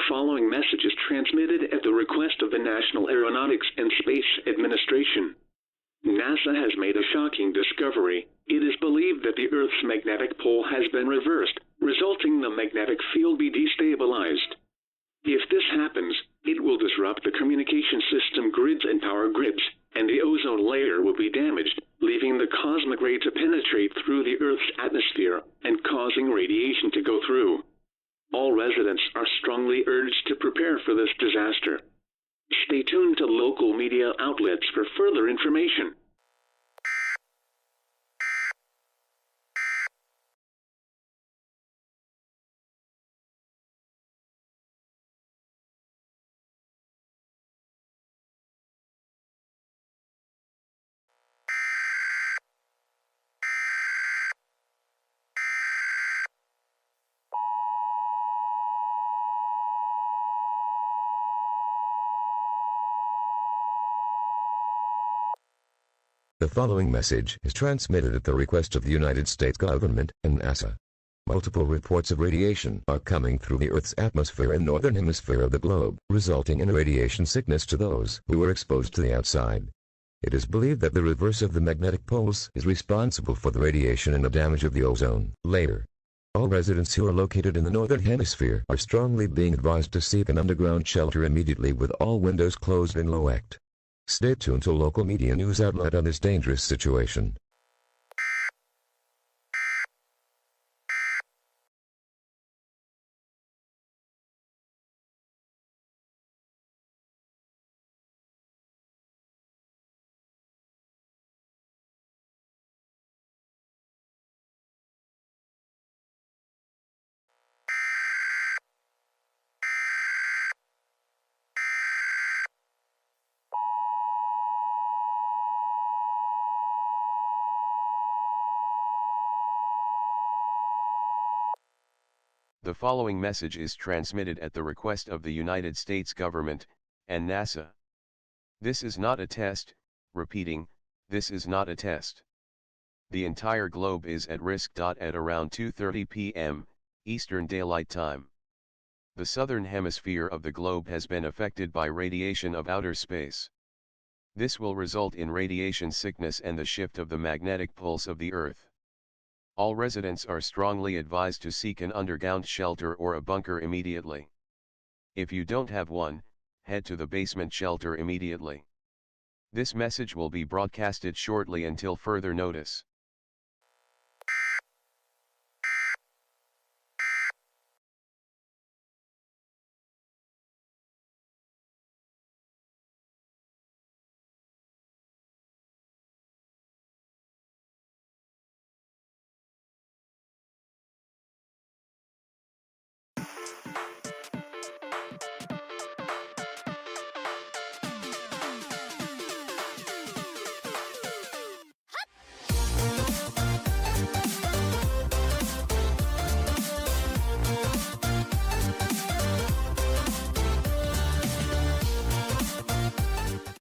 following message is transmitted at the request of the National Aeronautics and Space Administration. NASA has made a shocking discovery. It is believed that the Earth's magnetic pole has been reversed, resulting in the magnetic field be destabilized. If this happens, it will disrupt the communication system grids and power grids, and the ozone layer will be damaged, leaving the cosmic ray to penetrate through the Earth's atmosphere and causing radiation to go through. All residents are strongly urged to prepare for this disaster. Stay tuned to local media outlets for further information. The following message is transmitted at the request of the United States government and NASA. Multiple reports of radiation are coming through the Earth's atmosphere in the northern hemisphere of the globe, resulting in radiation sickness to those who were exposed to the outside. It is believed that the reverse of the magnetic poles is responsible for the radiation and the damage of the ozone layer. All residents who are located in the northern hemisphere are strongly being advised to seek an underground shelter immediately with all windows closed and locked. Stay tuned to local media news outlet on this dangerous situation. The following message is transmitted at the request of the United States government and NASA. This is not a test, repeating, this is not a test. The entire globe is at risk. At around 2:30 p.m. Eastern Daylight Time. The southern hemisphere of the globe has been affected by radiation of outer space. This will result in radiation sickness and the shift of the magnetic pulse of the Earth. All residents are strongly advised to seek an underground shelter or a bunker immediately. If you don't have one, head to the basement shelter immediately. This message will be broadcasted shortly until further notice.